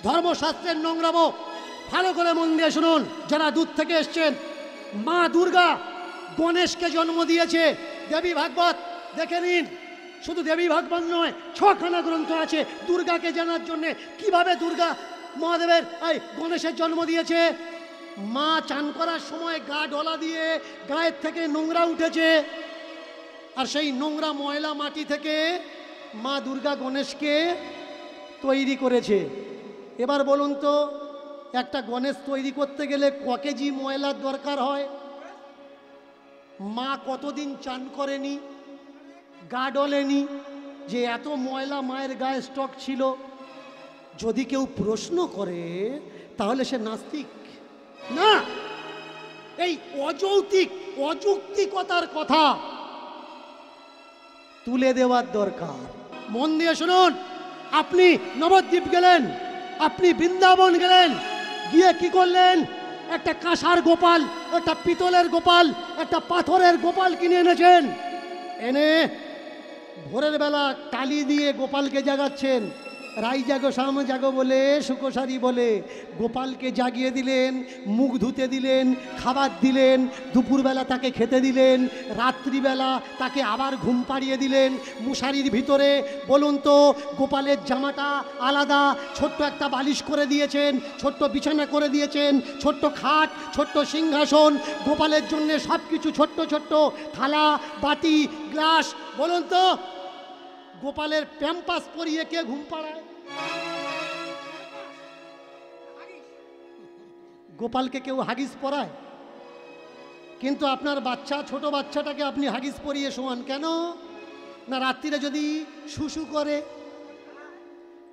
ধর্মশাস্ত্রের নোংরামো ভালো করে মন দিয়ে শুনুন। যারা দূর থেকে এসছেন, মা দুর্গা গণেশকে জন্ম দিয়েছে। দেবী ভাগবত দেখে নিন। শুধু দেবী ভাগবত নয়, 6খানা গ্রন্থ আছে দুর্গাকে জানার জন্যে, কিভাবে দুর্গা মহাদেবের এই গণেশের জন্ম দিয়েছে। মা চান করার সময় গা ডলা দিয়ে গায়ের থেকে নোংরা উঠেছে, আর সেই নোংরা ময়লা মাটি থেকে মা দুর্গা গণেশকে তৈরি করেছে। এবার বলুন তো, একটা গণেশ তৈরি করতে গেলে ক কেজি ময়লার দরকার হয়? মা কতদিন চান করেনি, গা ডলেনি, যে এত ময়লা মায়ের গায়ে স্টক ছিল? যদি কেউ প্রশ্ন করে তাহলে সে নাস্তিক না। এই অযৌক্তিক অযৌক্তিকতার কথা তুলে দেওয়ার দরকার। মন দিয়ে শুনুন। আপনি নবদ্বীপ গেলেন, আপনি বৃন্দাবন গেলেন, গিয়ে কি করলেন? একটা কাঁসার গোপাল, একটা পিতলের গোপাল, একটা পাথরের গোপাল কিনে এনেছেন। এনে ভোরের বেলা টালি দিয়ে গোপালকে জাগাচ্ছেন। রাই জাগো শাম জাগো বলে, সুকোসারি বলে গোপালকে জাগিয়ে দিলেন, মুখ ধুতে দিলেন, খাবার দিলেন, দুপুরবেলা তাকে খেতে দিলেন, রাত্রিবেলা তাকে আবার ঘুম পাড়িয়ে দিলেন মশারির ভিতরে। বলুন তো, গোপালের জামাটা আলাদা, ছোট্ট একটা বালিশ করে দিয়েছেন, ছোট্ট বিছানা করে দিয়েছেন, ছোট্ট খাট, ছোট্ট সিংহাসন, গোপালের জন্য সব কিছু ছোট্ট ছোট্ট থালা, বাটি, গ্লাস। বলুন তো, গোপালের প্যাম্পাস পরিয়ে কে ঘুম পাড়ায়? গোপালকে কেউ হাগিস পরায়? কিন্তু আপনার বাচ্চা, ছোট বাচ্চাটাকে আপনি হাগিস পরিয়ে শোয়ান কেন? না রাত্রিরে যদি শুশু করে।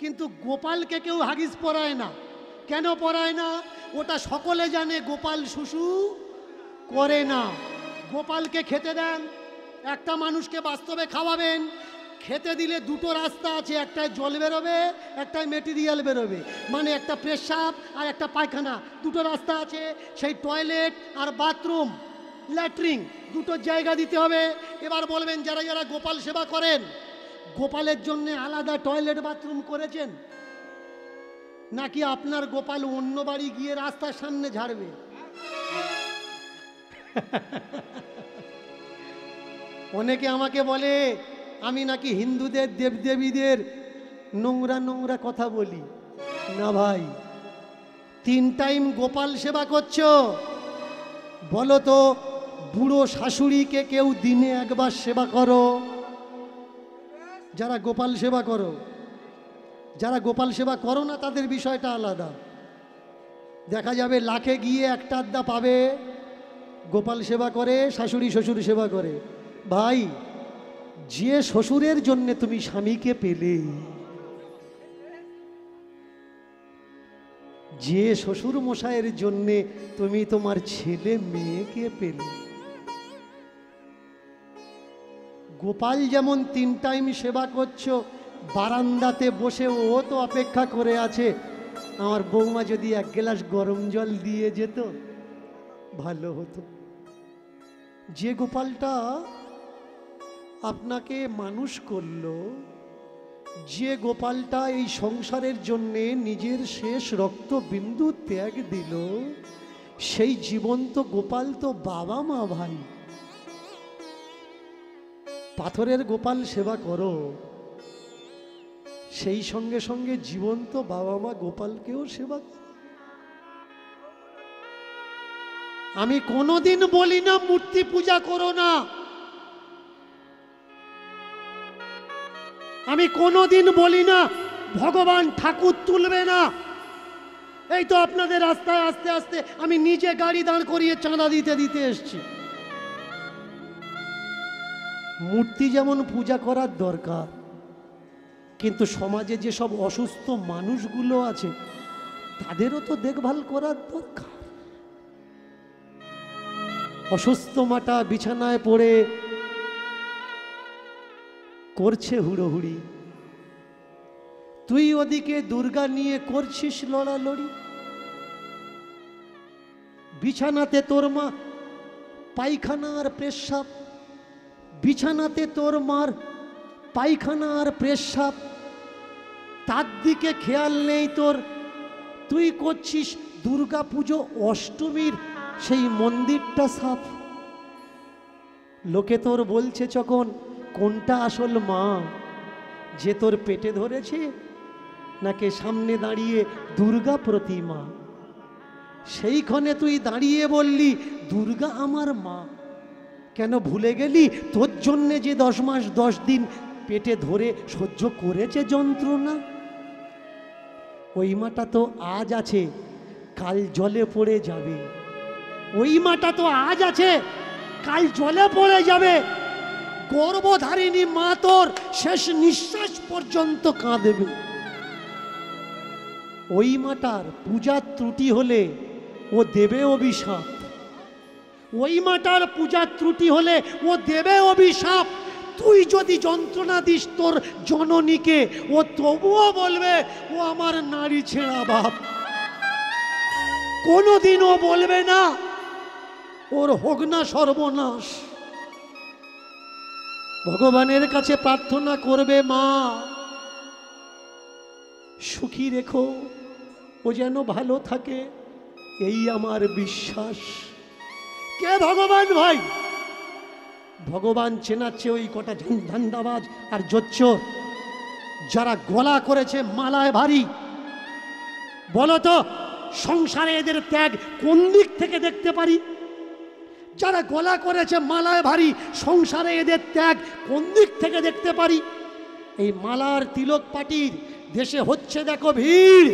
কিন্তু গোপালকে কেউ হাগিস পরায় না। কেন পরায় না? ওটা সকলে জানে গোপাল শুশু করে না। গোপালকে খেতে দেন, একটা মানুষকে বাস্তবে খাওয়াবেন। খেতে দিলে দুটো রাস্তা আছে, একটায় জল বেরোবে, একটায় মেটেরিয়াল বেরোবে, মানে একটা পেশাব আর একটা পায়খানা, দুটো রাস্তা আছে। সেই টয়লেট আর বাথরুম, ল্যাট্রিন, দুটো জায়গা দিতে হবে। এবার বলবেন, যারা যারা গোপাল সেবা করেন, গোপালের জন্য আলাদা টয়লেট বাথরুম করেছেন নাকি আপনার গোপাল অন্য বাড়ি গিয়ে রাস্তার সামনে ঝাড়বে? অনেকে আমাকে বলে আমি নাকি হিন্দুদের দেবদেবীদের নোংরা নোংরা কথা বলি। না ভাই, 3 টাইম গোপাল সেবা করছো, বলো তো বুড়ো শাশুড়িকে কেউ দিনে একবার সেবা করো? যারা গোপাল সেবা করো, যারা গোপাল সেবা করো না তাদের বিষয়টা আলাদা। দেখা যাবে লাখে গিয়ে একটা আড্ডা পাবে গোপাল সেবা করে, শাশুড়ি শ্বশুর সেবা করে। ভাই, যে শ্বশুরের জন্য তুমি স্বামীকে পেলে, যে শ্বশুর মশাইয়ের জন্য তুমি তোমার ছেলে মেয়েকে পেলে, গোপাল যেমন 3 টাইম সেবা করছো, বারান্দাতে বসে ও তো অপেক্ষা করে আছে আমার বৌমা যদি 1 গ্লাস গরম জল দিয়ে যেত ভালো হতো। যে গোপালটা আপনাকে মানুষ করলো, যে গোপালটা এই সংসারের জন্যে নিজের শেষ রক্তবিন্দু ত্যাগ দিল, সেই জীবন্ত গোপাল তো বাবা মা ভাই। পাথরের গোপাল সেবা করো, সেই সঙ্গে সঙ্গে জীবন্ত বাবা মা গোপালকেও সেবা করো। আমি কোনোদিন বলি না মূর্তি পূজা করো না, আমি কোনোদিন বলি না ভগবান ঠাকুর তুলবে না। এই তো আপনাদের রাস্তায় আস্তে আস্তে আমি নিজে গাড়ি দাঁড় করিয়ে চাঁদা দিতে দিতে এসছি। মূর্তি যেমন পূজা করার দরকার, কিন্তু সমাজে যেসব অসুস্থ মানুষগুলো আছে তাদেরও তো দেখভাল করার দরকার। অসুস্থ মাটা বিছানায় পড়ে করছে হুড়োহুড়ি, তুই ওদিকে দুর্গা নিয়ে করছিস লড়ালড়ি। বিছানাতে তোর মা পায়খানা আর পেশাব, বিছানাতে তোর মার পায়খানা আর পেশাব, তার দিকে খেয়াল নেই তোর তুই করছিস দুর্গা পুজো অষ্টমীর সেই মন্দিরটা সাফ। লোকে তোর বলছে যখন কোনটা আসল মা, যে তোর পেটে ধরেছে নাকি সামনে দাঁড়িয়ে দুর্গা প্রতিমা? সেইখানে তুই দাঁড়িয়ে বললি দুর্গা আমার মা। কেন ভুলে গেলি তোর জন্যে যে 10 মাস 10 দিন পেটে ধরে সহ্য করেছে যন্ত্রণা? ওই মাটা তো আজ আছে, কাল জলে পড়ে যাবে। ওই মাটা তো আজ আছে, কাল জলে পড়ে যাবে। গর্ভধারিণী মা তোর শেষ নিঃশ্বাস পর্যন্ত কাঁদবে। ওই মাটার পূজার ত্রুটি হলে ও দেবে অভিশাপ। ওই মাটার পূজার ত্রুটি হলে ও দেবে অভিশাপ। তুই যদি যন্ত্রণা দিস তোর জননীকে, ও তবুও বলবে ও আমার নারী ছেঁড়া বাপ। কোনোদিনও বলবে না ওর হোক না সর্বনাশ। ভগবানের কাছে প্রার্থনা করবে, মা সুখী রেখো, ও যেন ভালো থাকে, এই আমার বিশ্বাস। কে ভগবান ভাই? ভগবান চেনাচ্ছে ওই কটা ধান্দাবাজ আর জোচ্চোর যারা গলা করেছে মালায় ভারী। বলো তো সংসারে এদের ত্যাগ কোন দিক থেকে দেখতে পারি? যারা গলা করেছে মালায় ভারী, সংসারে এদের ত্যাগ কোন দিক থেকে দেখতে পারি? এই মালার তিলক পাটির দেশে হচ্ছে দেখো ভিড়।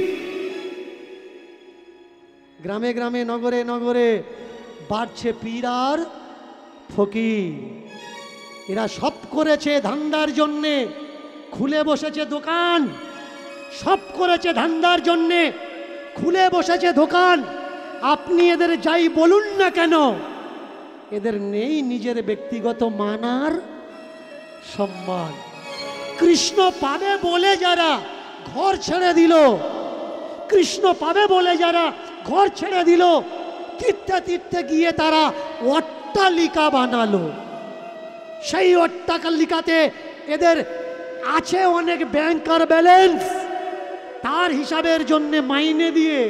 গ্রামে গ্রামে নগরে নগরে বাড়ছে পীর আর ফকির। এরা সব করেছে ধান্দার জন্যে, খুলে বসেছে দোকান। সব করেছে ধান্দার জন্যে, খুলে বসেছে দোকান। আপনি এদের যাই বলুন না কেন, এদের নেই নিজের ব্যক্তিগত মানার সম্মান। কৃষ্ণ পাবে বলে যারা ঘর ছেড়ে দিল, কৃষ্ণ পাবে বলে যারা ঘর ছেড়ে দিল, তীর্থে তীর্থে গিয়ে তারা অট্টালিকা বানালো। সেই অট্টালিকাতে এদের আছে অনেক ব্যাংকার ব্যালেন্স, তার হিসাবের জন্য মাইনে দিয়ে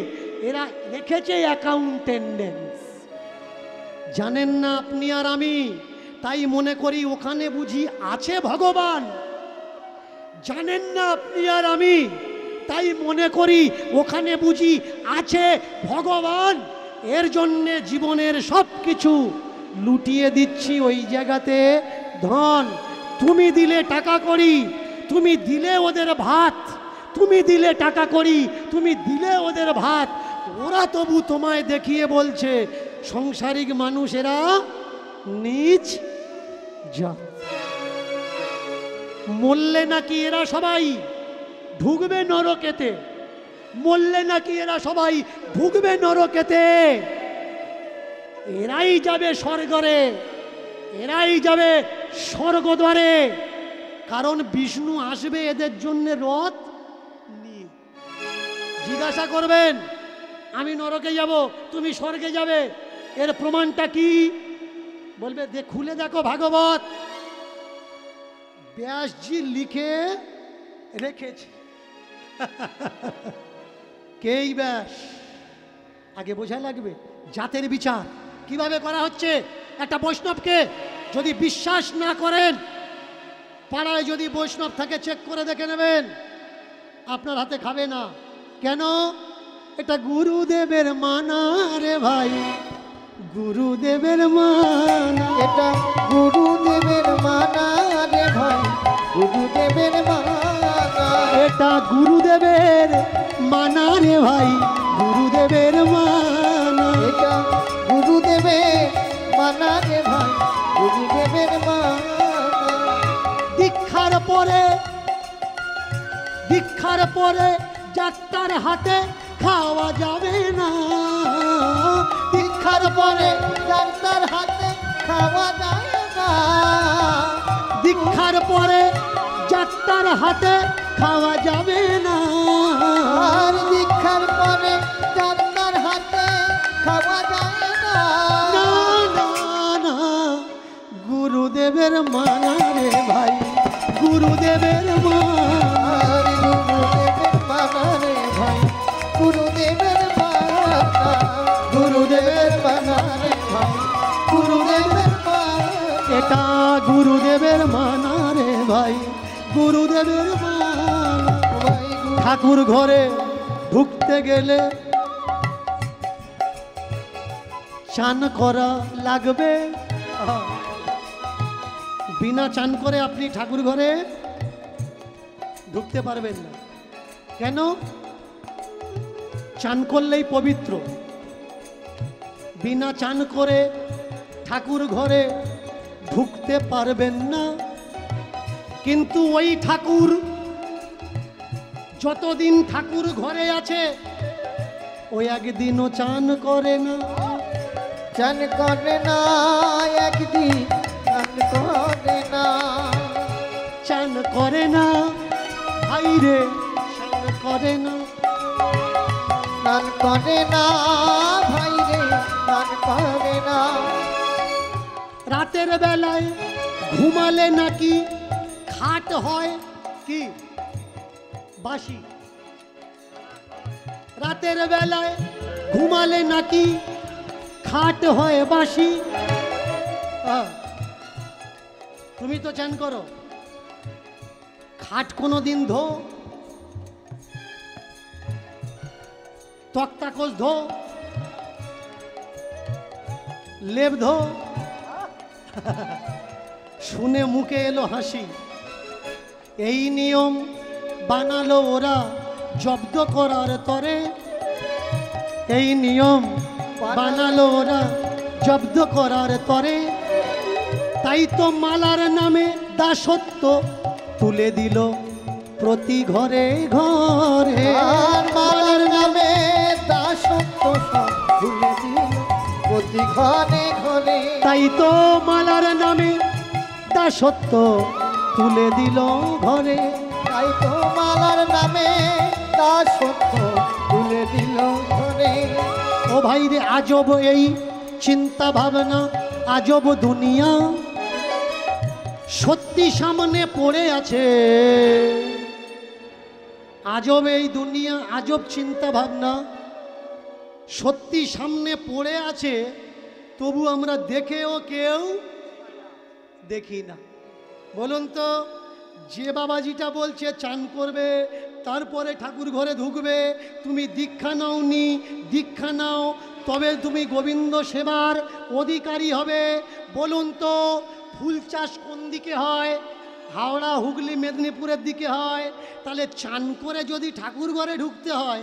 এরা রেখেছে অ্যাকাউন্টেন্ডেন্স। জানেন না আপনি আর আমি, তাই মনে করি ওখানে বুঝি আছে ভগবান। জানেন না আপনি আর আমি, তাই মনে করি ওখানে বুঝি আছে ভগবান। এর জন্যে জীবনের সব কিছু লুটিয়ে দিচ্ছি ওই জায়গাতে ধন। তুমি দিলে টাকা করি, তুমি দিলে ওদের ভাত, তুমি দিলে টাকা করি, তুমি দিলে ওদের ভাত। ওরা তবু তোমায় দেখিয়ে বলছে সংসারিক মানুষেরা নিচ জাত। মরলে নাকি এরা সবাই ঢুকবে নরকেতে, মরলে নাকি এরা সবাই ঢুকবে নরকেতে। এরাই যাবে স্বর্গরে, এরাই যাবে স্বর্গদ্বারে। কারণ বিষ্ণু আসবে এদের জন্য রথ নিয়ে। জিজ্ঞাসা করবেন আমি নরকে যাব, তুমি স্বর্গে যাবে, এর প্রমাণটা কি? বলবে খুলে দেখো ভাগবত, ব্যাসজি লিখে রেখেছে। কেই ব্যাস? আগে বোঝা লাগবে জাতের বিচার কিভাবে করা হচ্ছে। একটা বৈষ্ণবকে যদি বিশ্বাস না করেন, পাড়ায় যদি বৈষ্ণব থাকে চেক করে দেখে নেবেন, আপনার হাতে খাবে না। কেন? এটা গুরুদেবের মানা রে ভাই, গুরুদেবের মানা। এটা গুরুদেবের মানা রে ভাই, গুরুদেবের মানা। এটা গুরুদেবের মানা রে ভাই, গুরুদেবের মানা। এটা গুরুদেবের মানা রে ভাই, গুরুদেবের মানা। দীক্ষার পরে যাত্রার হাতে খাওয়া যাবে না। দীক্ষার পরে যাত্রার হাতে খাওয়া যায় না। দীক্ষার পরে যাত্রার হাতে খাওয়া যাবে না। আর দীক্ষার পরে যাত্রার হাতে খাওয়া যায় না। না না না, গুরুদেবের মানা রে ভাই, গুরুদেবের মানা। আর গুরুদেবের মানা রে ভাই, গুরুদেবের ভাই গুরুদেবের মালা। ভাই গো, ঠাকুর ঘরে ঢুকতে গেলে চান করা লাগবে। বিনা চান করে আপনি ঠাকুর ঘরে ঢুকতে পারবেন না। কেন? চান করলেই পবিত্র। বিনা চান করে ঠাকুর ঘরে ঢুকতে পারবেন না। কিন্তু ওই ঠাকুর যতদিন ঠাকুর ঘরে আছে ওই একদিনও চান করে না। চান করে না একদিন, চান করে না, চান করে না ভাইরে, চান করে না। চান করে না ভাই রে, চান করে না। রাতের বেলায় ঘুমালে নাকি খাট হয় কি বাসি। রাতের বেলায় ঘুমালে নাকি খাট হয় বাসি। তুমি তো চান করো, খাট কোনো দিন ধো, তক্তা কোষ ধো, লেপ ধো। শুনে মুখে এলো হাসি। এই নিয়ম বানালো ওরা জব্দ করার তরে। এই নিয়ম বানালো ওরা জব্দ করার তরে। তাই তো মালার নামে দাসত্ব তুলে দিল প্রতি ঘরে ঘরে। আর মালার নামে দাসত্ব সব ভুলে দিল প্রতি ঘরে ঘরে। তাই তো মালার নামে দাসত্ব তুলে দিল ঘরে। তাই তো মালার নামে দাসত্ব তুলে দিল ঘরে। ও ভাই রে, আজব এই চিন্তা ভাবনা, আজব দুনিয়া সত্যি সামনে পড়ে আছে। আজব এই দুনিয়া, আজব চিন্তা ভাবনা সত্যি সামনে পড়ে আছে, তবু আমরা দেখেও কেউ দেখি না। বলুন তো, যে বাবাজিটা বলছে চান করবে তারপরে ঠাকুর ঘরে ঢুকবে, তুমি দীক্ষা নাওনি, দীক্ষা নাও তবে তুমি গোবিন্দ সেবার অধিকারী হবে। বলুন তো, ফুল চাষ কোন দিকে হয়? হাওড়া, হুগলি, মেদিনীপুরের দিকে হয়। তাহলে চান করে যদি ঠাকুর ঘরে ঢুকতে হয়,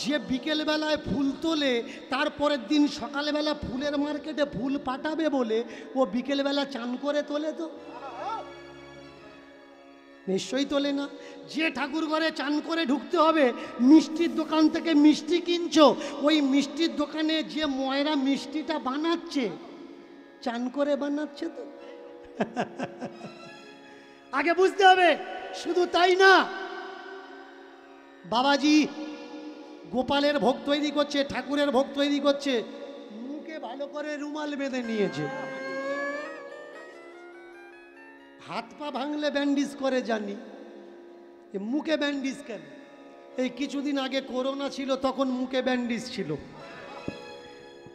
যে বিকেলবেলায় ফুল তোলে তারপরের দিন সকালবেলা ফুলের মার্কেটে ফুল পাঠাবে বলে ও বিকেলবেলা চান করে তোলে? তো নিশ্চয়ই তোলে না। যে ঠাকুর ঘরে চান করে ঢুকতে হবে, মিষ্টির দোকান থেকে মিষ্টি কিনছো, ওই মিষ্টির দোকানে যে ময়রা মিষ্টিটা বানাচ্ছে চান করে বানাচ্ছে তো। আগে বুঝতে হবে। শুধু তাই না, বাবাজি গোপালের ভোগ তৈরি করছে, ঠাকুরের ভোগ তৈরি করছে, মুখে ভালো করে রুমাল বেঁধে নিয়েছে। হাত পা ভাঙলে ব্যান্ডেজ করে জানি, মুখে ব্যান্ডেজ কেন? এই কিছুদিন আগে করোনা ছিল, তখন মুখে ব্যান্ডেজ ছিল।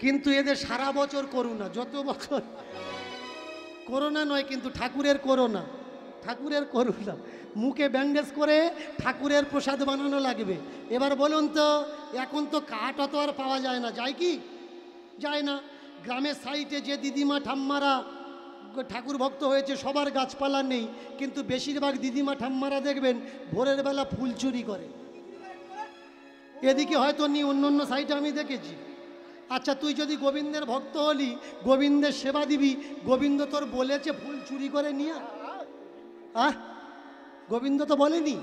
কিন্তু এদের সারা বছর করোনা, যত বছর করোনা নয়, কিন্তু ঠাকুরের করোনা, ঠাকুরের করোনা। মুখে ব্যান্ডেজ করে ঠাকুরের প্রসাদ বানানো লাগবে। এবার বলুন তো, এখন তো কাঠ অত আর পাওয়া যায় না, যায় কি? যায় না। গ্রামের সাইডে যে দিদিমা ঠাম্মারা ঠাকুর ভক্ত হয়েছে, সবার গাছপালা নেই, কিন্তু বেশিরভাগ দিদিমা ঠাম্মারা দেখবেন ভোরের বেলা ফুল চুরি করে। এদিকে হয়তো নি, অন্য অন্য সাইডে আমি দেখেছি। আচ্ছা, তুই যদি গোবিন্দের ভক্ত হলি, গোবিন্দের সেবা দিবি, গোবিন্দ তোর বলেছে ফুল চুরি করে নিয়ে আহ? গোবিন্দ তো বলেনি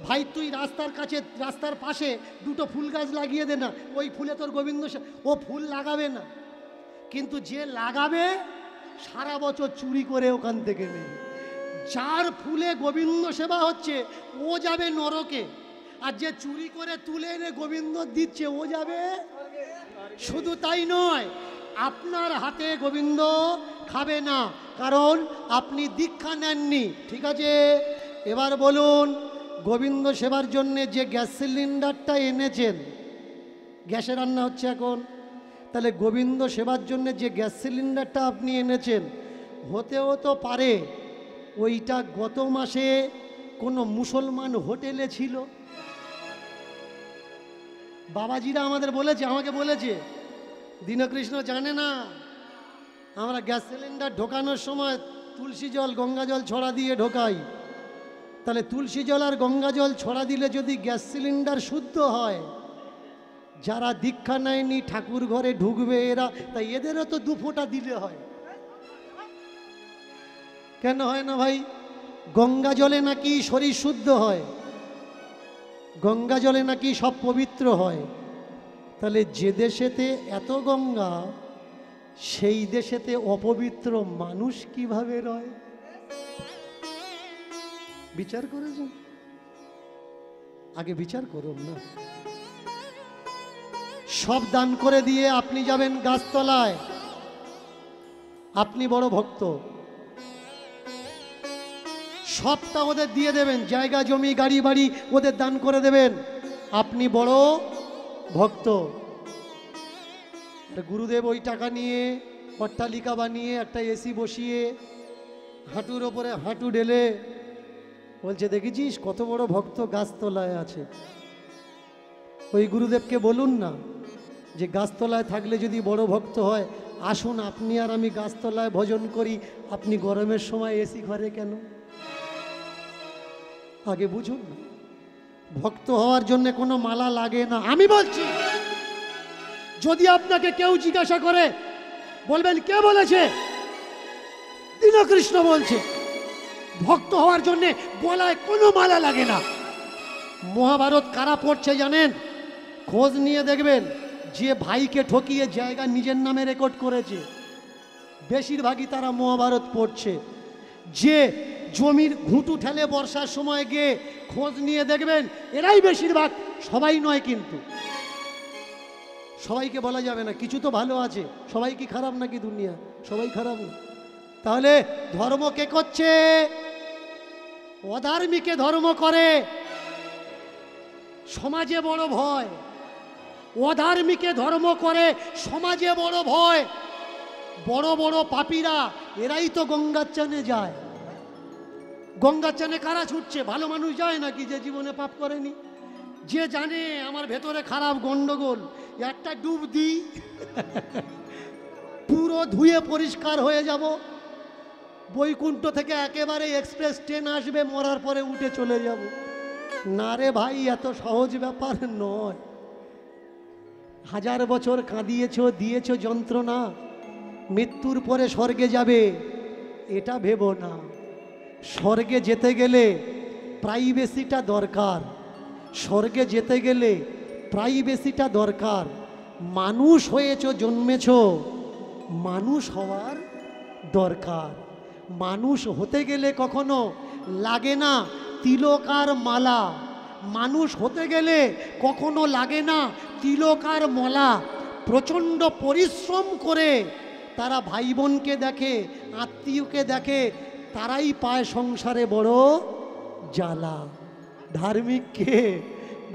ভাই তুই রাস্তার কাছে, রাস্তার পাশে দুটো ফুল গাছ লাগিয়ে দে না, ওই ফুলে তোর গোবিন্দ ও ফুল লাগাবে না। কিন্তু যে লাগাবে সারা বছর চুরি করে ওখান থেকে নেই। যার ফুলে গোবিন্দ সেবা হচ্ছে ও যাবে নরকে, আর যে চুরি করে তুলে এনে গোবিন্দ দিচ্ছে ও যাবে। শুধু তাই নয়, আপনার হাতে গোবিন্দ খাবে না, কারণ আপনি দীক্ষা নেননি। ঠিক আছে, এবার বলুন, গোবিন্দ সেবার জন্যে যে গ্যাস সিলিন্ডারটা এনেছেন, গ্যাসে রান্না হচ্ছে এখন, তাহলে গোবিন্দ সেবার জন্য যে গ্যাস সিলিন্ডারটা আপনি এনেছেন, হতেও তো পারে ওইটা গত মাসে কোনো মুসলমান হোটেলে ছিল। বাবাজিরা আমাদের বলেছে, আমাকে বলেছে, দীনকৃষ্ণ জানে না আমরা গ্যাস সিলিন্ডার ঢোকানোর সময় তুলসী জল গঙ্গা জল ছড়া দিয়ে ঢোকাই। তাহলে তুলসী জল আর গঙ্গা জল ছড়া দিলে যদি গ্যাস সিলিন্ডার শুদ্ধ হয়, যারা দীক্ষা নেয়নি ঠাকুর ঘরে ঢুকবে এরা, তাই এদেরও তো 2 ফোঁটা দিলে হয়। কেন হয় না ভাই? গঙ্গা জলে নাকি শরীর শুদ্ধ হয়, গঙ্গা জলে নাকি সব পবিত্র হয়। তাহলে যে দেশেতে এত গঙ্গা, সেই দেশেতে অপবিত্র মানুষ কিভাবে রয়? বিচার করেছেন? আগে বিচার করুন না। সব দান করে দিয়ে আপনি যাবেন গাছতলায়, আপনি বড় ভক্ত, সবটা ওদের দিয়ে দেবেন, জায়গা জমি গাড়ি বাড়ি ওদের দান করে দেবেন, আপনি বড় ভক্ত। গুরুদেব ওই টাকা নিয়ে অট্টালিকা বানিয়ে একটা এসি বসিয়ে হাঁটুর ওপরে হাঁটু ঢেলে বলছে, দেখেছিস কত বড় ভক্ত গাছতলায় আছে। ওই গুরুদেবকে বলুন না যে গাছতলায় থাকলে যদি বড় ভক্ত হয়, আসুন আপনি আর আমি গাছতলায় ভজন করি, আপনি গরমের সময় এসি ঘরে কেন? আগে বুঝুন না, ভক্ত হওয়ার জন্য কোনো মালা লাগে না। আমি বলছি, যদি আপনাকে কেউ জিজ্ঞাসা করে, বলবেন কে বলেছে? দীনকৃষ্ণ বলছে। ভক্ত হওয়ার জন্য গলায় কোনো মালা লাগে না। মহাভারত কারা পড়ছে জানেন? খোঁজ নিয়ে দেখবেন, যে ভাইকে ঠকিয়ে জায়গা নিজের নামে রেকর্ড করেছে, বেশিরভাগই তারা মহাভারত পড়ছে। যে জমির ঘুঁটু ঠেলে বর্ষার সময় গিয়ে খোঁজ নিয়ে দেখবেন, এরাই বেশিরভাগ, সবাই নয় কিন্তু। সবাইকে বলা যাবে না, কিছু তো ভালো আছে। সবাই কি খারাপ নাকি? দুনিয়া সবাই খারাপ না। তাহলে ধর্ম কে করছে? অধার্মিকে ধর্ম করে। সমাজে বড় ভয়। অধার্মিকে ধর্ম করে, সমাজে বড় ভয়। বড় বড় পাপীরা এরাই তো গঙ্গার চানে যায়। গঙ্গার চানে কারা ছুটছে? ভালো মানুষ যায় নাকি যে জীবনে পাপ করেনি? যে জানে আমার ভেতরে খারাপ গন্ডগোল, একটা ডুব দিই পুরো ধুয়ে পরিষ্কার হয়ে যাব। বৈকুণ্ঠ থেকে একেবারে এক্সপ্রেস ট্রেন আসবে, মরার পরে উঠে চলে যাব। না রে ভাই, এত সহজ ব্যাপার নয়। 1000 বছর কাঁদিয়েছ, দিয়েছ যন্ত্রণা, মৃত্যুর পরে স্বর্গে যাবে এটা ভেবো না। স্বর্গে যেতে গেলে প্রাইভেসিটা দরকার। স্বর্গে যেতে গেলে প্রাইভেসিটা দরকার। মানুষ হয়েছ, জন্মেছ, মানুষ হওয়ার দরকার। মানুষ হতে গেলে কখনো লাগে না তিলক আর মালা। মানুষ হতে গেলে কখনো লাগে না তিলক আর মালা। প্রচণ্ড পরিশ্রম করে তারা ভাই বোনকে দেখে, আত্মীয়কে দেখে, তারাই পায় সংসারে বড় জ্বালা। ধার্মিককে,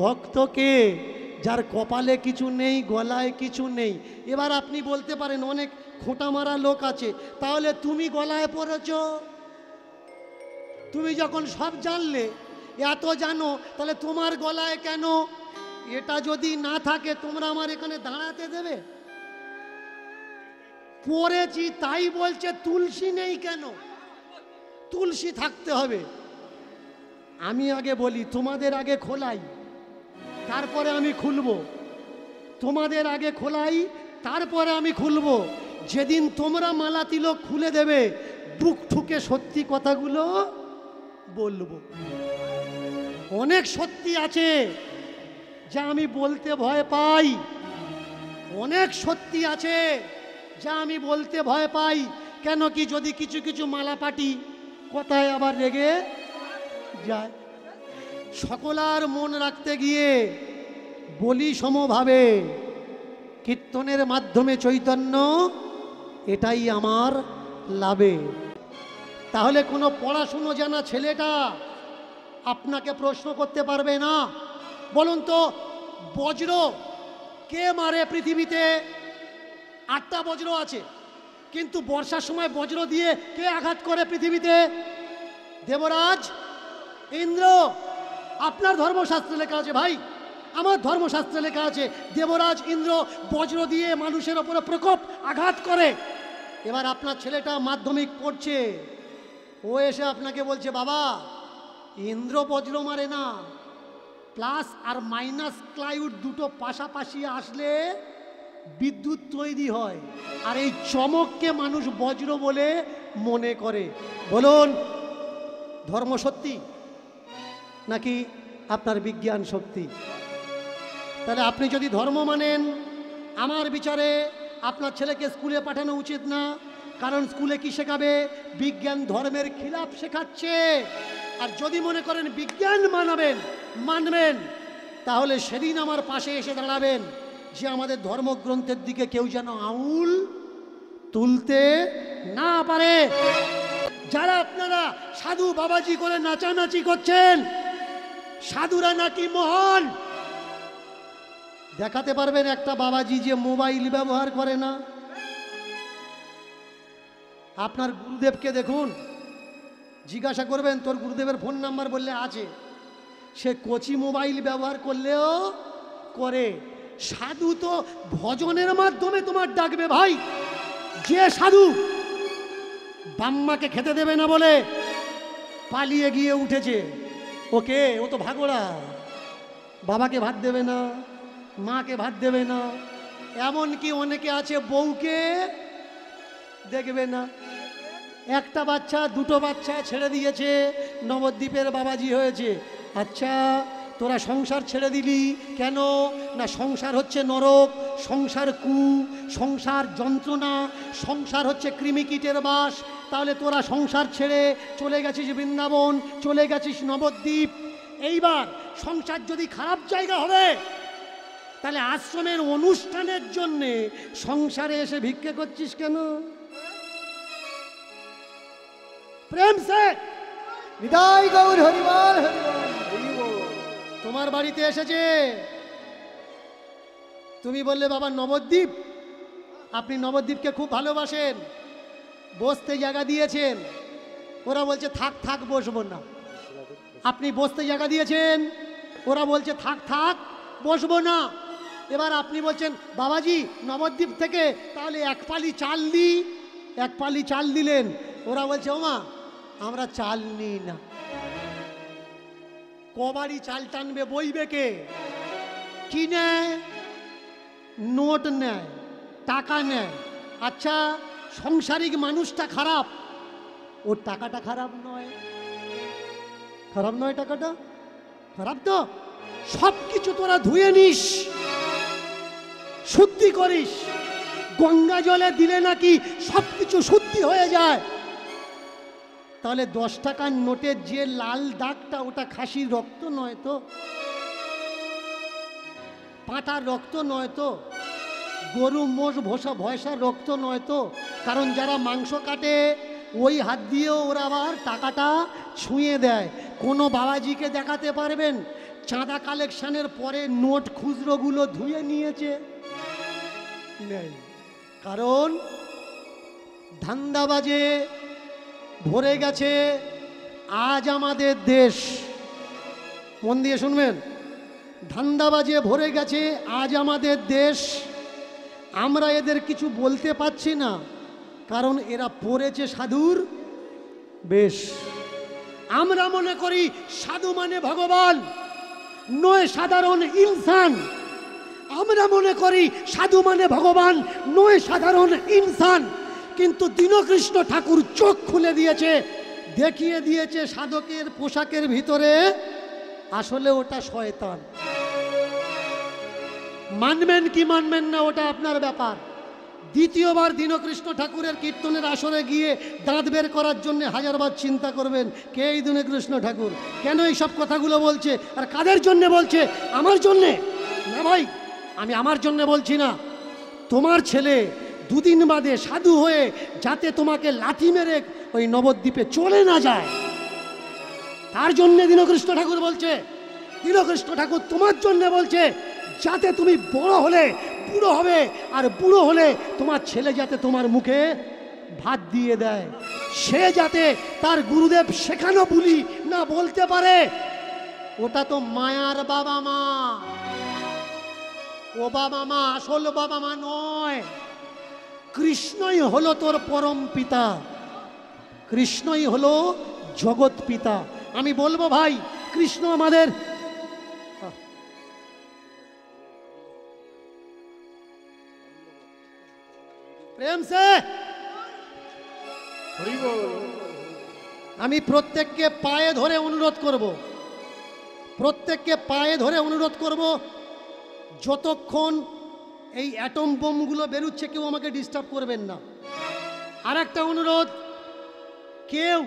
ভক্তকে, যার কপালে কিছু নেই, গলায় কিছু নেই। এবার আপনি বলতে পারেন অনেক খোঁটা মারা লোক আছে, তাহলে তুমি গলায় পড়েছ। তুমি যখন সব জানলে, এত জানো, তাহলে তোমার গলায় কেন? এটা যদি না থাকে তোমরা আমার এখানে দাঁড়াতে দেবে? পড়েছি তাই বলছে তুলসী নেই কেন? তুলসী থাকতে হবে। আমি আগে বলি, তোমাদের আগে খোলাই, তারপরে আমি খুলব। তোমাদের আগে খোলাই, তারপরে আমি খুলব। যেদিন তোমরা মালা তিলক খুলে দেবে, বুক ঠুকে সত্যি কথাগুলো বলবো। অনেক সত্যি আছে যা আমি বলতে ভয় পাই। অনেক সত্যি আছে যা আমি বলতে ভয় পাই। কেন কি, যদি কিছু কিছু মালা পাটি কথায় আবার রেগে যায়। সকলার মন রাখতে গিয়ে বলি সমভাবে, কীর্তনের মাধ্যমে চৈতন্য, এটাই আমার লাভে। তাহলে কোনো পড়াশুনো জানা ছেলেটা আপনাকে প্রশ্ন করতে পারবে না। বলুন তো, বজ্র কে মারে পৃথিবীতে? 8টা বজ্র আছে, কিন্তু বর্ষার সময় বজ্র দিয়ে কে আঘাত করে পৃথিবীতে? দেবরাজ ইন্দ্র, আপনার ধর্মশাস্ত্রে লেখা আছে ভাই, আমার ধর্মশাস্ত্রে লেখা আছে দেবরাজ ইন্দ্র বজ্র দিয়ে মানুষের ওপরে প্রকোপ আঘাত করে। এবার আপনার ছেলেটা মাধ্যমিক পড়ছে, ও এসে আপনাকে বলছে বাবা ইন্দ্র বজ্র মারে না, প্লাস আর মাইনাস ক্লাইউড দুটো পাশাপাশি আসলে বিদ্যুৎ তৈরি হয়, আর এই চমককে মানুষ বজ্র বলে মনে করে। বলুন ধর্ম সত্যি নাকি আপনার বিজ্ঞান সত্যি? তাহলে আপনি যদি ধর্ম মানেন, আমার বিচারে আপনার ছেলেকে স্কুলে পাঠানো উচিত না, কারণ স্কুলে কি শেখাবে? বিজ্ঞান ধর্মের খিলাফ শেখাচ্ছে। আর যদি মনে করেন বিজ্ঞান মানবেন, তাহলে সেদিন আমার পাশে এসে দাঁড়াবেন যে আমাদের ধর্মগ্রন্থের দিকে কেউ যেন আঙুল তুলতে না পারে। যারা আপনারা সাধু বাবাজি করে নাচানাচি করছেন, সাধুরা নাকি মহান, দেখাতে পারবেন একটা বাবাজি যে মোবাইল ব্যবহার করে না? আপনার গুরুদেবকে দেখুন, জিজ্ঞাসা করবেন তোর গুরুদেবের ফোন নাম্বার, বললে আছে। সে কচি মোবাইল ব্যবহার করলেও করে। সাধু তো ভজনের মাধ্যমে তোমার ডাকবে ভাই। যে সাধু বাম্মাকে খেতে দেবে না বলে পালিয়ে গিয়ে উঠেছে, ওকে ও তো ভাগোড়া, বাবাকে ভাত দেবে না, মাকে ভাত দেবে না, এমনকি অনেকে আছে বউকে দেখবে না। একটা বাচ্চা দুটো বাচ্চা ছেড়ে দিয়েছে, নবদ্বীপের বাবাজি হয়েছে। আচ্ছা তোরা সংসার ছেড়ে দিলি কেন? না সংসার হচ্ছে নরক, সংসার সংসার যন্ত্রণা, সংসার হচ্ছে কৃমিকীটের বাস। তাহলে তোরা সংসার ছেড়ে চলে গেছিস বৃন্দাবন, চলে গেছিস নবদ্বীপ। এইবার সংসার যদি খারাপ জায়গা হবে, তাহলে আশ্রমের অনুষ্ঠানের জন্যে সংসারে এসে ভিক্ষে করছিস কেন? প্রেম সে বিদায় গৌর হরিবল হরিবল। তোমার বাড়িতে এসেছে, তুমি বললে বাবা নবদ্বীপ, আপনি নবদ্বীপকে খুব ভালোবাসেন, বসতে জায়গা দিয়েছেন। ওরা বলছে থাক থাক বসবো না। আপনি বসতে জায়গা দিয়েছেন, ওরা বলছে থাক থাক বসবো না। এবার আপনি বলছেন বাবাজি নবদ্বীপ থেকে তাহলে এক পালি চাল দিই, এক পালি চাল দিলেন। ওরা বলছে ওমা আমরা চাল নিই না। কবাড়ি চাল টানবে, বইবে কে? কি নেয়? নোট নেয়, টাকা নেয়। আচ্ছা সংসারিক মানুষটা খারাপ, ওর টাকাটা খারাপ নয়, খারাপ নয়, টাকাটা খারাপ তো। সব কিছু তোরা ধুয়ে নিস, শুদ্ধি করিস, গঙ্গা জলে দিলে নাকি সব কিছু শুদ্ধি হয়ে যায়। তাহলে 10 টাকার নোটের যে লাল দাগটা, ওটা খাসির রক্ত নয় তো, পাঁটার রক্ত নয় তো, গরু মোষ ভয়সার রক্ত নয় তো। কারণ যারা মাংস কাটে ওই হাত দিয়েও ওরা আবার টাকাটা ছুঁয়ে দেয়। কোনো বাবাজিকে দেখাতে পারবেন চাঁদা কালেকশনের পরে নোট খুচরোগুলো ধুয়ে নিয়েছে? নেই। কারণ ধান্দাবাজে ভরে গেছে আজ আমাদের দেশ। মন দিয়ে শুনবেন, ধান্দাবাজে ভরে গেছে আজ আমাদের দেশ। আমরা এদের কিছু বলতে পারছি না, কারণ এরা পড়েছে সাধুর বেশ। আমরা মনে করি সাধু মানে ভগবান, নয় সাধারণ ইনসান। আমরা মনে করি সাধু মানে ভগবান, নয় সাধারণ ইনসান। কিন্তু দীনকৃষ্ণ ঠাকুর চোখ খুলে দিয়েছে, দেখিয়ে দিয়েছে সাধকের পোশাকের ভিতরে আসলে ওটা শয়তান। মানবেন কি মানবেন না ওটা আপনার ব্যাপার। দ্বিতীয়বার দীনকৃষ্ণ ঠাকুরের কীর্তনের আসরে গিয়ে দাঁত বের করার জন্য 1000বার চিন্তা করবেন কে এই দীনকৃষ্ণ ঠাকুর, কেন এই সব কথাগুলো বলছে, আর কাদের জন্যে বলছে? আমার জন্যে না ভাই, আমি আমার জন্যে বলছি না। তোমার ছেলে 2 দিন বাদে সাধু হয়ে যাতে তোমাকে লাথি মেরে ওই নবদ্বীপে চলে না যায়, তার জন্যে দীনকৃষ্ণ ঠাকুর বলছে। দীনকৃষ্ণ ঠাকুর তোমার জন্যে বলছে যাতে তুমি বড় হলে বুড়ো হবে, আর বুড়ো হলে তোমার ছেলে যাতে তোমার মুখে ভাত দিয়ে দেয়, সে যাতে তার গুরুদেব শেখানো বুলি না বলতে পারে, ওটা তো মায়ার বাবা মা। ও বাবা মা আসল বাবা মা নয়, কৃষ্ণই হলো তোর পরম পিতা, কৃষ্ণই হলো জগৎ পিতা। আমি বলবো ভাই, কৃষ্ণ আমাদের প্রেম সে আমি প্রত্যেককে পায়ে ধরে অনুরোধ করব, প্রত্যেককে পায়ে ধরে অনুরোধ করব, যতক্ষণ এই অ্যাটম বোমগুলো বেরুচ্ছে কেউ আমাকে ডিস্টার্ব করবেন না। আর একটা অনুরোধ, কেউ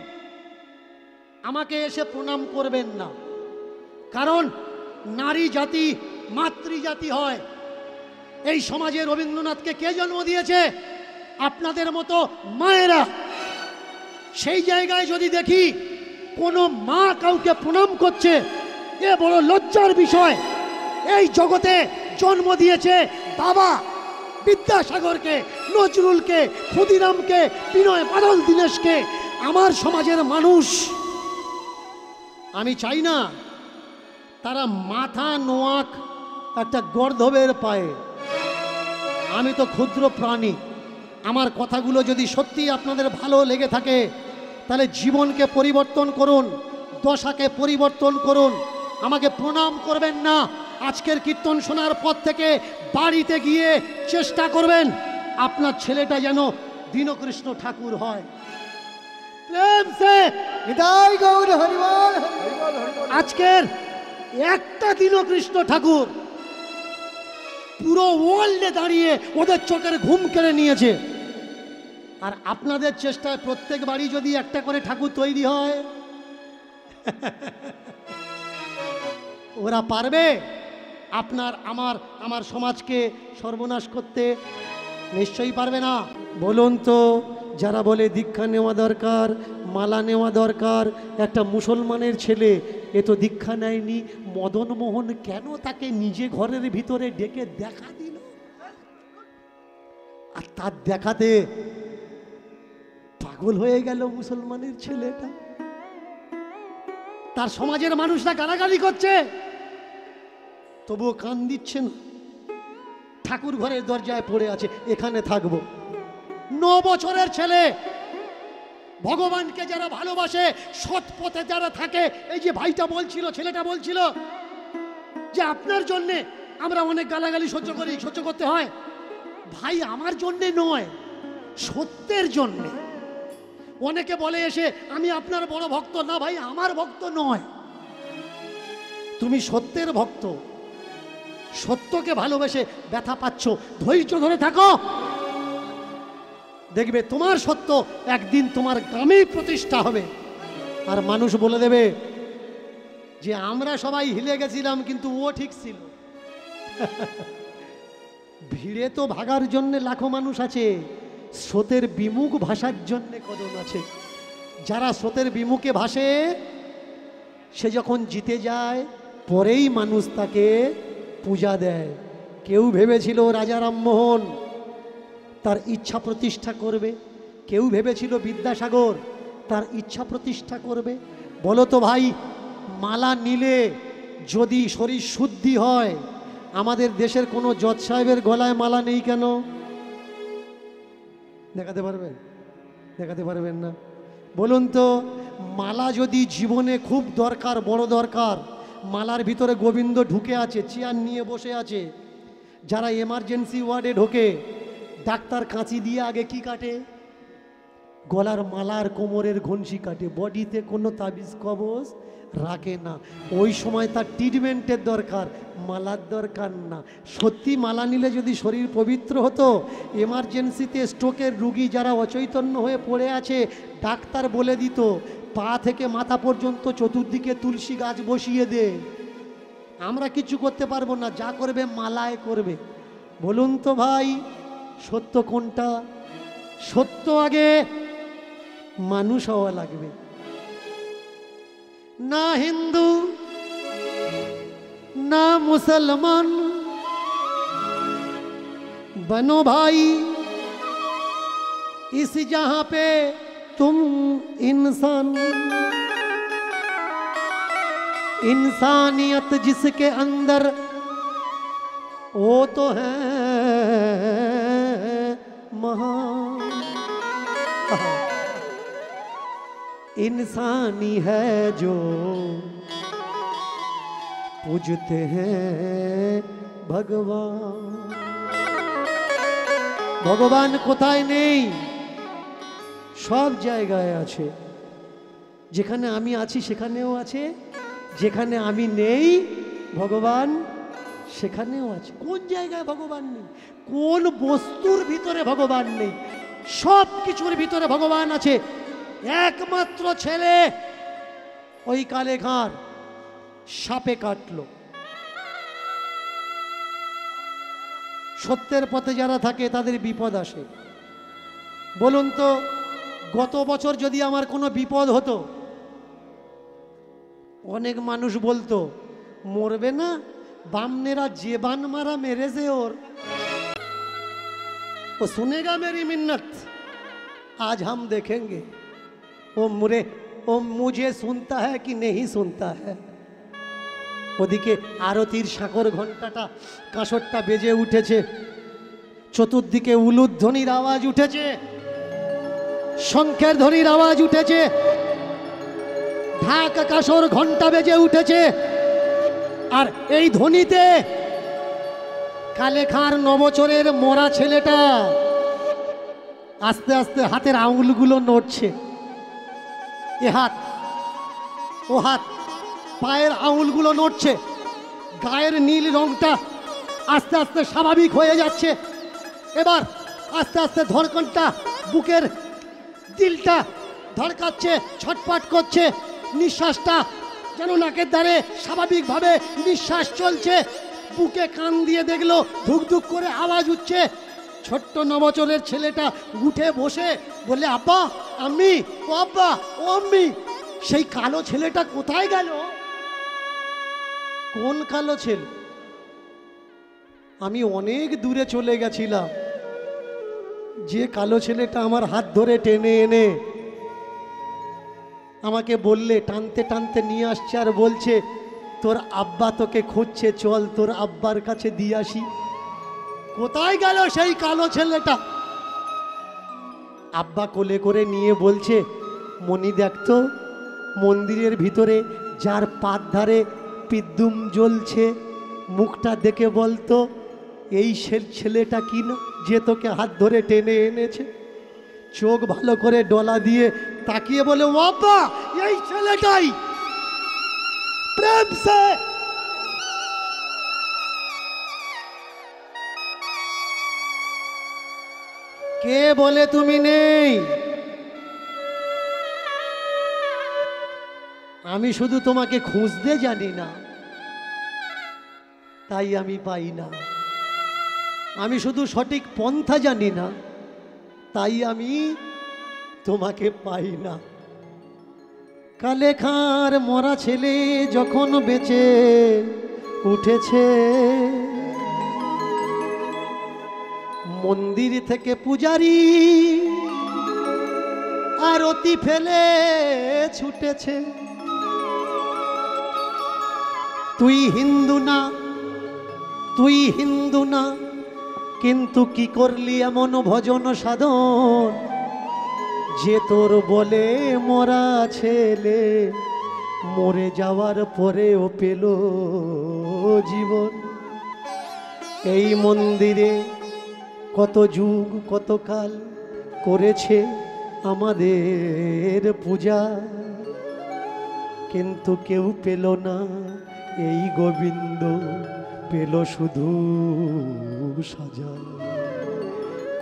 আমাকে এসে প্রণাম করবেন না, কারণ নারী জাতি মাতৃজাতি হয়। এই সমাজে রবীন্দ্রনাথকে কে জন্ম দিয়েছে? আপনাদের মতো মায়েরা। সেই জায়গায় যদি দেখি কোনো মা কাউকে প্রণাম করছে, এ বড় লজ্জার বিষয়। এই জগতে জন্ম দিয়েছে বাবা বিদ্যাসাগরকে, নজরুলকে, ক্ষুদিরামকে, বিনয় বাদল দীনেশকে। আমার সমাজের মানুষ, আমি চাই না তারা মাথা নোয়াক একটা গর্ধবের পায়ে। আমি তো ক্ষুদ্র প্রাণী, আমার কথাগুলো যদি সত্যি আপনাদের ভালো লেগে থাকে তাহলে জীবনকে পরিবর্তন করুন, দশাকে পরিবর্তন করুন। আমাকে প্রণাম করবেন না। আজকের কীর্তন শোনার পর থেকে বাড়িতে গিয়ে চেষ্টা করবেন আপনার ছেলেটা যেন দীনকৃষ্ণ ঠাকুর হয়। প্রেম সে নিতাই গৌর হরিবল। আজকের একটা দীনকৃষ্ণ ঠাকুর পুরো ওয়ার্ল্ডে দাঁড়িয়ে ওদের চোখের ঘুম কেড়ে নিয়েছে। আর আপনাদের চেষ্টায় প্রত্যেক বাড়ি যদি একটা করে ঠাকুর তৈরি হয়, ওরা পারবে আপনার আমার সমাজকে সর্বনাশ করতে? নিশ্চয়ই পারবে না। বলুন তো, যারা বলে দীক্ষা নেওয়া দরকার, মালা নেওয়া দরকার, একটা মুসলমানের ছেলে এ তো দীক্ষা নেয়নি, মদন মোহন কেন তাকে নিজে ঘরের ভিতরে ডেকে দেখা দিল? আর তার দেখাতে পাগল হয়ে গেল মুসলমানের ছেলেটা। তার সমাজের মানুষরা গালাগালি করছে, তবুও কান দিচ্ছে না। ঠাকুর ঘরের দরজায় পড়ে আছে, এখানে থাকবো। 9 বছরের ছেলে, ভগবানকে যারা ভালোবাসে, সৎ পথে যারা থাকে, এই যে ভাইটা বলছিল, ছেলেটা বলছিল যে আপনার জন্যে আমরা অনেক গালাগালি সহ্য করি, সহ্য করতে হয়। ভাই আমার জন্যে নয়, সত্যের জন্যে। অনেকে বলে এসে আমি আপনার বড় ভক্ত। না ভাই, আমার ভক্ত নয়, তুমি সত্যের ভক্ত। সত্যকে ভালোবেসে ব্যথা পাচ্ছ, ধৈর্য ধরে থাকো, দেখবে তোমার সত্য একদিন তোমার গ্রামেই প্রতিষ্ঠা হবে। আর মানুষ বলে দেবে যে আমরা সবাই হিলে গেছিলাম কিন্তু ও ঠিক ছিল। ভিড়ে তো ভাগার জন্য লাখো মানুষ আছে, স্রোতের বিমুখ ভাষার জন্য কজন আছে। যারা স্রোতের বিমুখে ভাসে, সে যখন জিতে যায় পরেই মানুষ তাকে পূজা দেয়। কেউ ভেবেছিল রাজা রামমোহন তার ইচ্ছা প্রতিষ্ঠা করবে, কেউ ভেবেছিল বিদ্যাসাগর তার ইচ্ছা প্রতিষ্ঠা করবে। বলো তো ভাই, মালা নিলে যদি শরীর শুদ্ধি হয়, আমাদের দেশের কোনো জজ সাহেবের গলায় মালা নেই কেন? দেখাতে পারবেন? দেখাতে পারবেন না। বলুন তো, মালা যদি জীবনে খুব দরকার, বড় দরকার, মালার ভিতরে গোবিন্দ ঢুকে আছে, চেয়ার নিয়ে বসে আছে। যারা এমার্জেন্সি ওয়ার্ডে ঢোকে, ডাক্তার কাঁচি দিয়ে আগে কি কাটে? গলার মালার কোমরের ঘনশি কাটে, বডিতে কোনো তাবিজ কবজ রাখে না। ওই সময় তার ট্রিটমেন্টের দরকার, মালার দরকার না। সত্যি মালা নিলে যদি শরীর পবিত্র হতো, এমার্জেন্সিতে স্ট্রোকের রুগী যারা অচৈতন্য হয়ে পড়ে আছে, ডাক্তার বলে দিত পা থেকে মাথা পর্যন্ত চতুর্দিকে তুলসী গাছ বসিয়ে দে। আমরা কিছু করতে পারবো না, যা করবে মালায় করবে। বলুন তো ভাই, সত্য কোনটা? সত্য আগে মানুষ হওয়া লাগবে। না হিন্দু না মুসলমান, বনো ভাই इस जहां पे तुम इंसान, इंसानियत जिसके अंदर वो तो है महान। इंसानी है जो पूजते हैं भगवान। ভগবান কোথায় নেই? সব জায়গায় আছে। যেখানে আমি আছি সেখানেও আছে, যেখানে আমি নেই ভগবান সেখানেও আছে। কোন জায়গায় ভগবান নেই? কোন বস্তুর ভিতরে ভগবান নেই? সব কিছুর ভিতরে ভগবান আছে। একমাত্র ছেলে ওই কালে ঘাড় সাপে কাটলো। সত্যের পথে যারা থাকে তাদের বিপদ আসে। বলুন তো, গত বছর যদি আমার কোনো বিপদ হতো, অনেক মানুষ বলতো মরবে না, বামনেরা জেবান মারা মেরেছে ওর, ও सुनेगा मेरी मिन्नत। आज हम देखेंगे वो मुझे सुनता है कि नहीं सुनता है। ওদিকে আরতির সাকর ঘণ্টাটা কাঁসরটা বেজে উঠেছে, চতুর্দিকে উলুধ্বনির আওয়াজ উঠেছে, শঙ্খের ধ্বনির আওয়াজ উঠেছে, ঢাক কাঁসর ঘণ্টা বেজে উঠেছে। আর এই ধ্বনিতে কালেখার নবচরের মরা ছেলেটা আস্তে আস্তে হাতের আঙুলগুলো নড়ছে। এ হাত, ও হাত, পায়ের আঙুলগুলো নড়ছে, গায়ের নীল রংটা আস্তে আস্তে স্বাভাবিক হয়ে যাচ্ছে। এবার আস্তে আস্তে ধড়কনটা, বুকের দিলটা ধড়কাচ্ছে, ছটপট করছে, নিঃশ্বাসটা যেন নাকের ধারে স্বাভাবিকভাবে নিঃশ্বাস চলছে। বুকে কান দিয়ে দেখলো ধুক ধুক করে আওয়াজ উঠছে। ছোট্ট নবচরের ছেলেটা উঠে বসে বলে, আব্বা, আম্মি, ও আব্বা, ও আম্মি। সেই কালো ছেলেটা কোথায় গেল? কোন কালো ছেলে? আমি অনেক দূরে চলে গেছিলাম, যে কালো ছেলেটা আমার হাত ধরে টেনে এনে আমাকে বললে, টানতে টানতে নিয়ে আসছে আর বলছে, তোর আব্বা তোকে খুঁজছে, চল তোর আব্বার কাছে দিয়ে আসি। কোথায় গেল সেই কালো ছেলেটা? আব্বা কোলে করে নিয়ে বলছে, মনি দেখতো মন্দিরের ভিতরে যার পাত ধারে পিদ্দুম জ্বলছে, মুখটা দেখে বলতো এই ছেলেটা কি না যে তোকে হাত ধরে টেনে এনেছে। চোখ ভালো করে ডলা দিয়ে তাকিয়ে বলে, ও আব্বা, এই ছেলেটাই। প্রেম সে কে বলে তুমি নেই? আমি শুধু তোমাকে খুঁজতে জানি না, তাই আমি পাই না। আমি শুধু সঠিক পন্থা জানি না, তাই আমি তোমাকে পাই না। কালেখার মরা ছেলে যখন বেঁচে উঠেছে, মন্দির থেকে পূজারি আরতি ফেলে ছুটেছে। তুই হিন্দু না, তুই হিন্দু না, কিন্তু কি করলি এমন ভজন সাধন যে তোর বলে মরা ছেলে মরে যাওয়ার পরেও পেল জীবন। এই মন্দিরে কত যুগ কত কাল করেছে আমাদের পূজা, কিন্তু কেউ পেল না এই গোবিন্দ, পেল শুধু সাজা।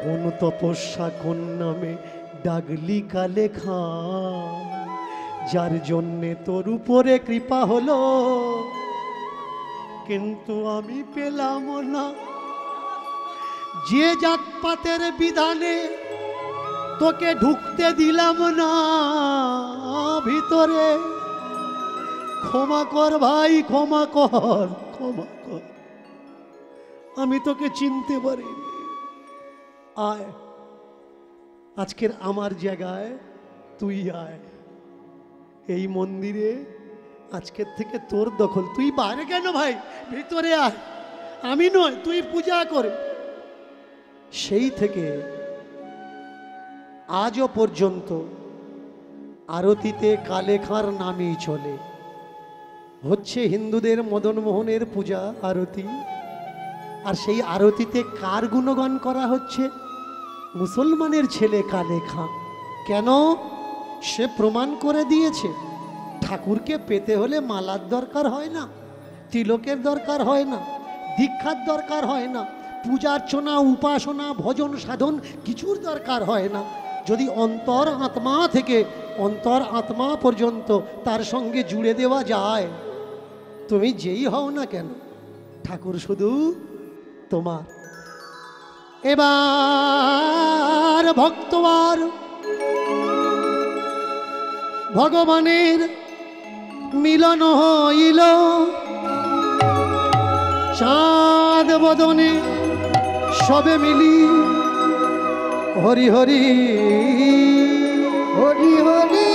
কোন তপস্যা কোন নামে ডাগলি কালেখা, যার জন্যে তোর উপরে কৃপা হলো, কিন্তু আমি পেলাম না। যে জাতপাতের বিধানে তোকে ঢুকতে দিলাম না ভিতরে, ক্ষমা কর ভাই, ক্ষমা কর, ক্ষমা কর, আমি তোকে চিনতে পারিনি। আয় আজকের আমার জায়গায় তুই আয়, এই মন্দিরে আজকের থেকে তোর দখল। তুই বাইরে কেন ভাই, ভিতরে আয়। আমি নয়, তুই পূজা করে। সেই থেকে আজও পর্যন্ত আরতিতে কালেখার নামই চলে। হচ্ছে হিন্দুদের মদন মোহনের পূজা আরতি, আর সেই আরতিতে কার গুণগান করা হচ্ছে? মুসলমানের ছেলে কালেখা। কেন? সে প্রমাণ করে দিয়েছে ঠাকুরকে পেতে হলে মালার দরকার হয় না, তিলকের দরকার হয় না, দীক্ষার দরকার হয় না, পূজার্চনা উপাসনা ভজন সাধন কিছুর দরকার হয় না। যদি অন্তর আত্মা থেকে অন্তর আত্মা পর্যন্ত তার সঙ্গে জুড়ে দেওয়া যায়, তুমি যেই হও না কেন, ঠাকুর শুধু তোমার। এবার ভক্তবার ভগবানের মিলন হইল, চাঁদ বদনে সবে মিলি হরি হরি হরি হরি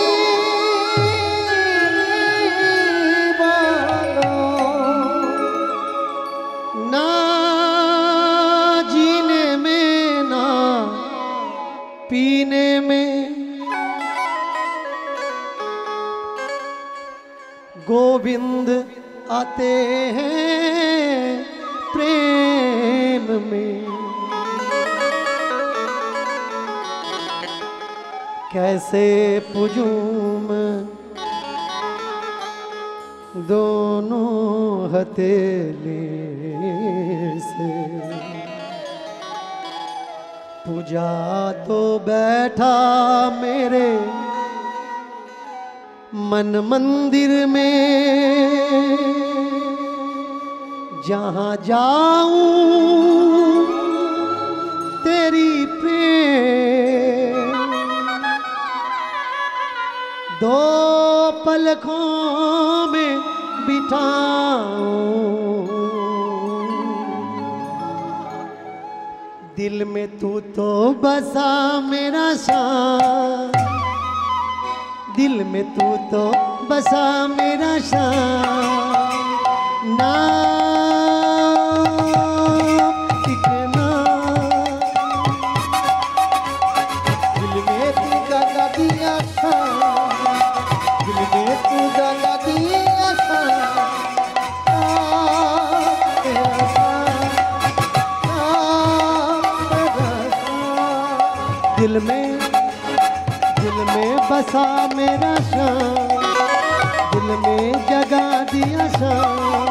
বলো। না जीने में ना पीने में गोविंद आते हैं प्रेम में। कैसे पूजूं मैं दोनों हथेली से, पूजा तो बैठा मेरे मन मंदिर में, जहाँ जाऊं तेरी प्रेम, दो पलकों में बिठाऊं, दिल में तू तो बसा मेरा शान, दिल में तू तो बसा मेरा शान। ना इतना दिल में तू जगा दिया शान, दिल में तू जगा दिया शान। तेरा शान, तेरा शान। दिल में बसा मेरा शान, दिल में जगा दिया शान।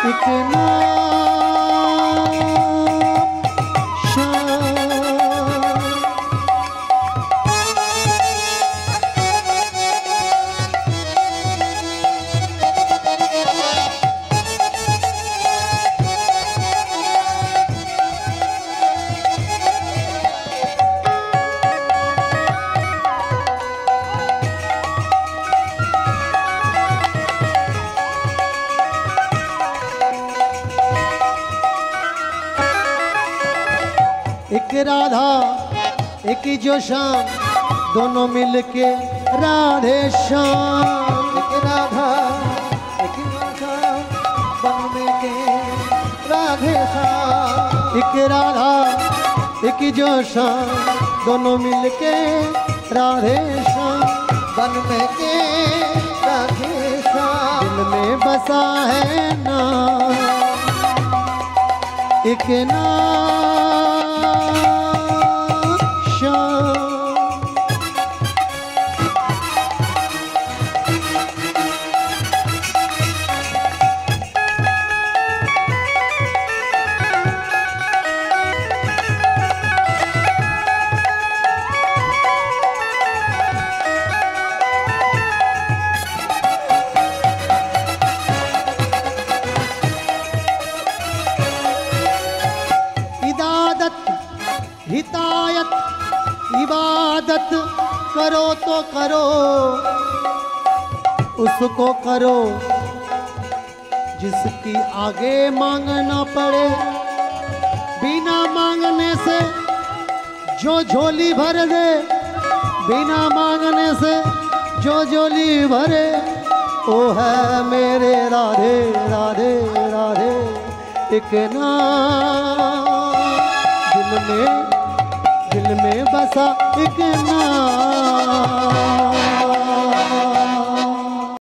एक नाम शान। एक राधा एक जो श्याम, दोनों मिलके राधे श्याम। एक राधा एक श्याम, बन में के राधे श्याम। एक राधा एक जो श्याम, दोनों मिलके राधे श्याम। बन में के राधे श्याम। दिल में बसा है नाम, एक नाम श्याम। हितायत इबादत करो तो करो, उसको करो जिसकी आगे मांगना पड़े। बिना मांगने से जो झोली भर दे बिना मांगने से, जो झोली भरे ओ है मेरे राधे राधे राधे एक नाम, दिल में बसा एक नाम।